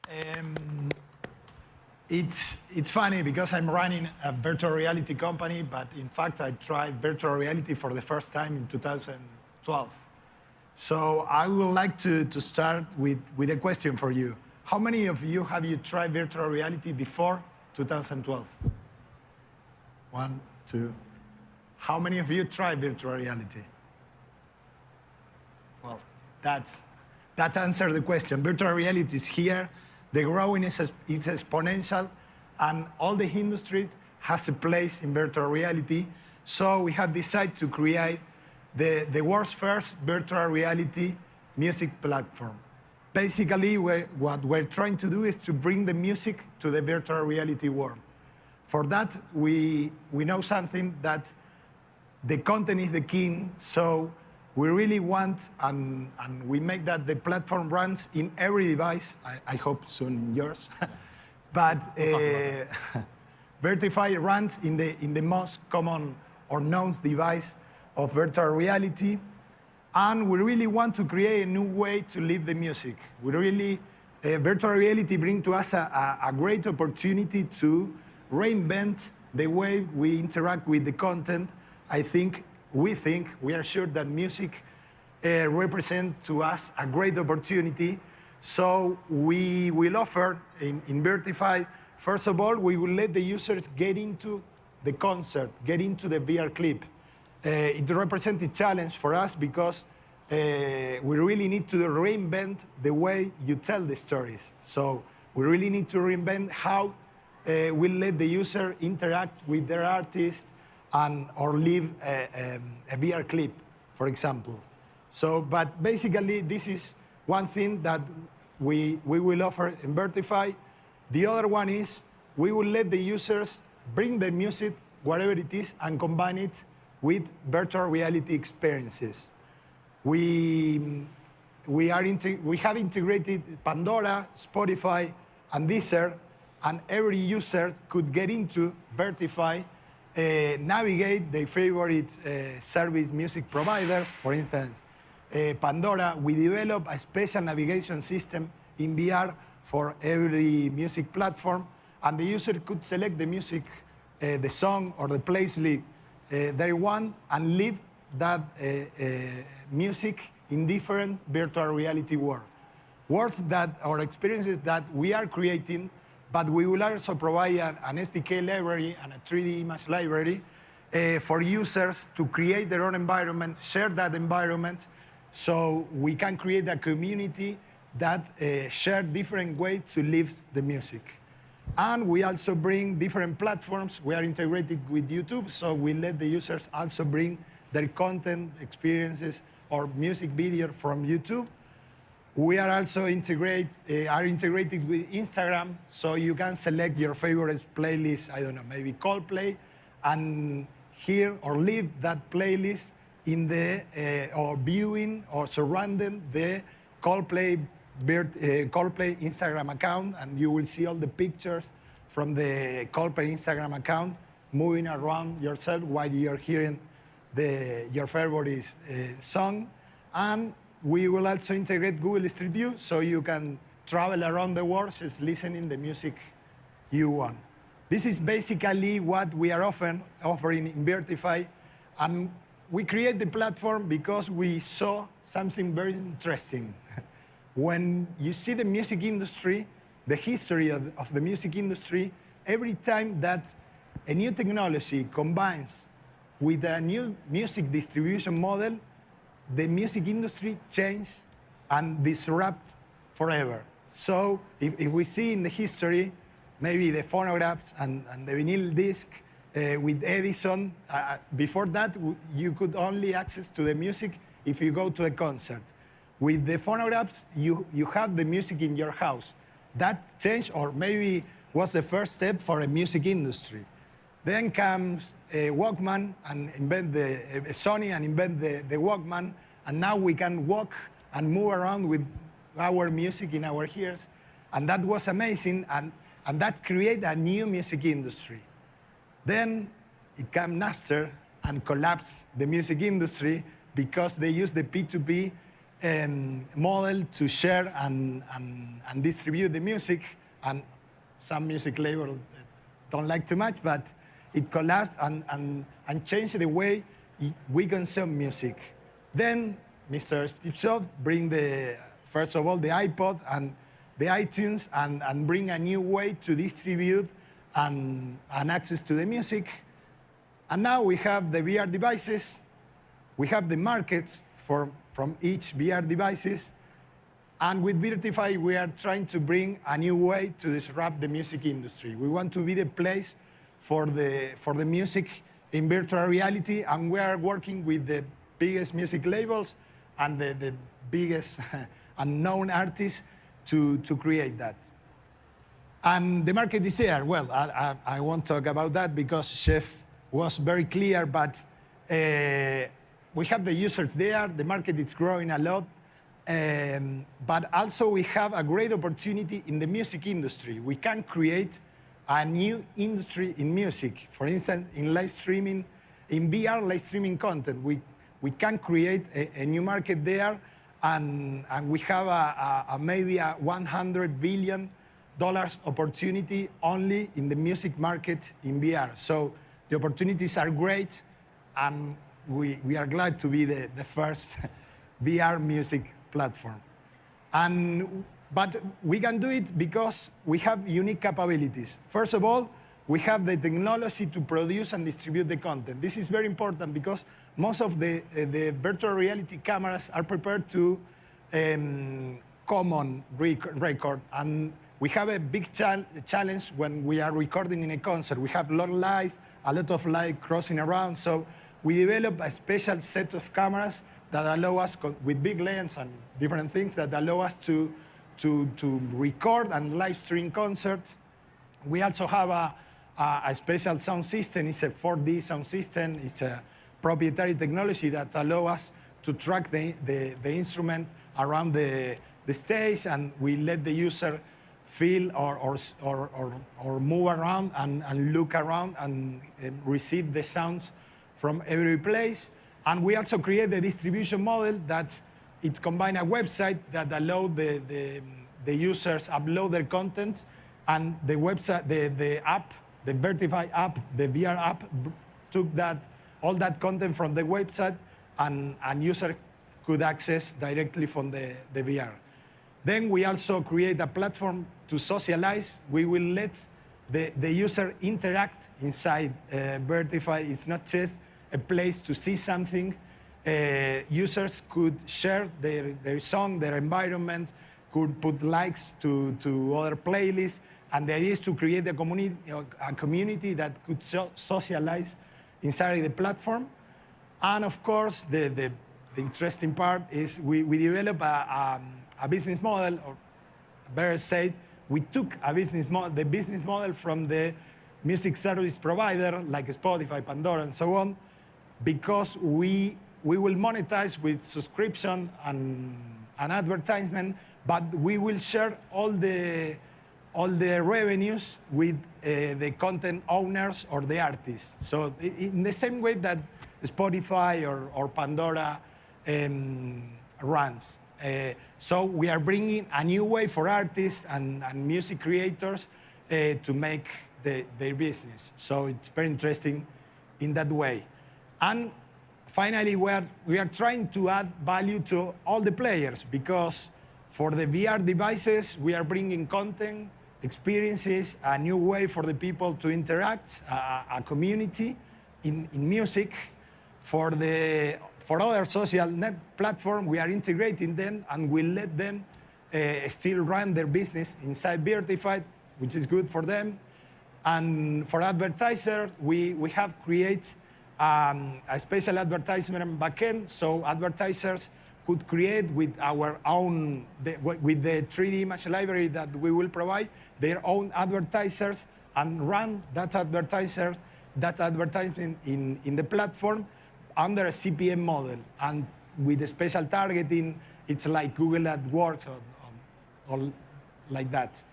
Um, it's funny because I'm running a virtual reality company, but in fact, I tried virtual reality for the first time in 2012. So I would like to start with a question for you. How many of you have you tried virtual reality before 2012? One, two. How many of you tried virtual reality? Well, that answers the question. Virtual reality is here. The growing is exponential, and all the industries has a place in virtual reality. So we have decided to create the world's first virtual reality music platform. Basically, what we're trying to do is to bring the music to the virtual reality world. For that, we know something that the content is the king, so we really want, and we make that the platform runs in every device, I hope soon in yours, but Vrtify runs in the most common or known device of virtual reality, and we really want to create a new way to live the music. We really, virtual reality brings to us a great opportunity to reinvent the way we interact with the content. We are sure that music represents to us a great opportunity. So we will offer in Vrtify, first of all, we will let the users get into the concert, get into the VR clip. It represents a challenge for us because we really need to reinvent the way you tell the stories. So we really need to reinvent how we let the user interact with their artist or live a VR clip, for example. So, but basically, this is one thing that we will offer in Vrtify. The other one is we will let the users bring the music, whatever it is, and combine it with virtual reality experiences. We have integrated Pandora, Spotify, and Deezer, and every user could get into Vrtify, navigate their favorite service music providers. For instance, Pandora, we develop a special navigation system in VR for every music platform, and the user could select the music, the song, or the playlist they want, and live that music in different virtual reality worlds that or experiences that we are creating. But we will also provide an SDK library and a 3D image library for users to create their own environment, share that environment, so we can create a community that share different ways to live the music. And we also bring different platforms. We are integrated with YouTube, so we let the users also bring their content, experiences, or music video from YouTube. We are also integrated with Instagram, so you can select your favorite playlist, I don't know, maybe Coldplay, and hear or live that playlist in the, or viewing or surrounding the Coldplay Instagram account, and you will see all the pictures from the Coldplay Instagram account moving around yourself while you're hearing your favorite song. And we will also integrate Google Street View, so you can travel around the world just listening the music you want. This is basically what we are offering in Vrtify. And we create the platform because we saw something very interesting. When you see the music industry, the history of the music industry, every time that a new technology combines with a new music distribution model, the music industry change and disrupt forever. So if we see in the history, maybe the phonographs and the vinyl disc with Edison, before that, you could only access to the music if you go to a concert. With the phonographs, you have the music in your house. That changed, or maybe was the first step for a music industry. Then comes Walkman and Sony and invent the Walkman, and now we can walk and move around with our music in our ears, and that was amazing, and that created a new music industry. Then it came Napster and collapsed the music industry because they used the P2P model to share and distribute the music. And some music labels don't like too much, but it collapsed and changed the way we consume music. Then Mr. Steve Jobs bring first of all, the iPod and the iTunes and bring a new way to distribute and access to the music. And now we have the VR devices. We have the markets from each VR devices. And with Vrtify, we are trying to bring a new way to disrupt the music industry. We want to be the place for the music in virtual reality, and we are working with the biggest music labels and the biggest unknown artists to create that. And the market is there. Well, I won't talk about that because Chef was very clear, but we have the users there. The market is growing a lot. But also we have a great opportunity in the music industry. We can create a new industry in music. For instance, in live streaming, in VR live streaming content, we can create a new market there, and we have maybe a $100 billion opportunity only in the music market in VR. So the opportunities are great, and we are glad to be the first VR music platform. But we can do it because we have unique capabilities. First of all, we have the technology to produce and distribute the content. This is very important because most of the virtual reality cameras are prepared to common record. And we have a big challenge when we are recording in a concert. We have a lot of light crossing around. So we develop a special set of cameras that allow us, with big lens and different things, that allow us to record and live stream concerts. We also have a special sound system. It's a 4D sound system. It's a proprietary technology that allows us to track the instrument around the stage, and we let the user feel or move around and look around and receive the sounds from every place. And we also create the distribution model that it combines a website that allows the users upload their content, and the website, the app, the Vrtify app, the VR app, took all that content from the website, and user could access directly from the VR. Then we also create a platform to socialize. We will let the user interact inside Vrtify. It's not just a place to see something. Users could share their song, their environment, could put likes to other playlists, and the idea is to create a community that could socialize inside the platform. And of course, the interesting part is we develop a business model, or better said, we took the business model from the music service provider like Spotify, Pandora, and so on, because we will monetize with subscription and advertisement, but we will share all the revenues with the content owners or the artists. So in the same way that Spotify or Pandora runs. So we are bringing a new way for artists and music creators to make their business. So it's very interesting in that way. And finally, we are trying to add value to all the players, because for the VR devices, we are bringing content, experiences, a new way for the people to interact, a community in music. For other social net platform, we are integrating them, and we let them still run their business inside Vrtify, which is good for them. And for advertisers, we have created a special advertisement backend, so advertisers could create with our own, with the 3D image library that we will provide, their own advertisers, and run that advertisement in the platform under a CPM model. And with a special targeting, it's like Google AdWords or like that.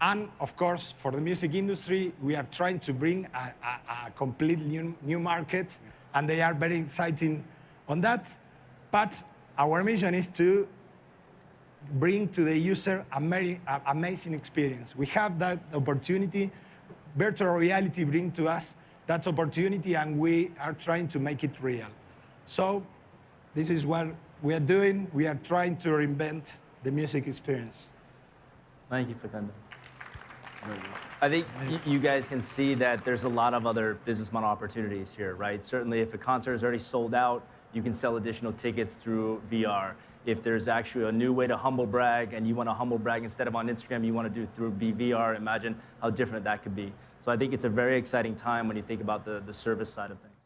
And of course, for the music industry, we are trying to bring a completely new market, and they are very exciting on that. But our mission is to bring to the user amazing experience. We have that opportunity. Virtual reality brings to us that opportunity, and we are trying to make it real. So this is what we are doing. We are trying to reinvent the music experience. Thank you, Facundo. I think you guys can see that there's a lot of other business model opportunities here, right? Certainly, if a concert is already sold out, you can sell additional tickets through VR. If there's actually a new way to humble brag, and you want to humble brag instead of on Instagram, you want to do it through VR, imagine how different that could be. So I think it's a very exciting time when you think about the service side of things.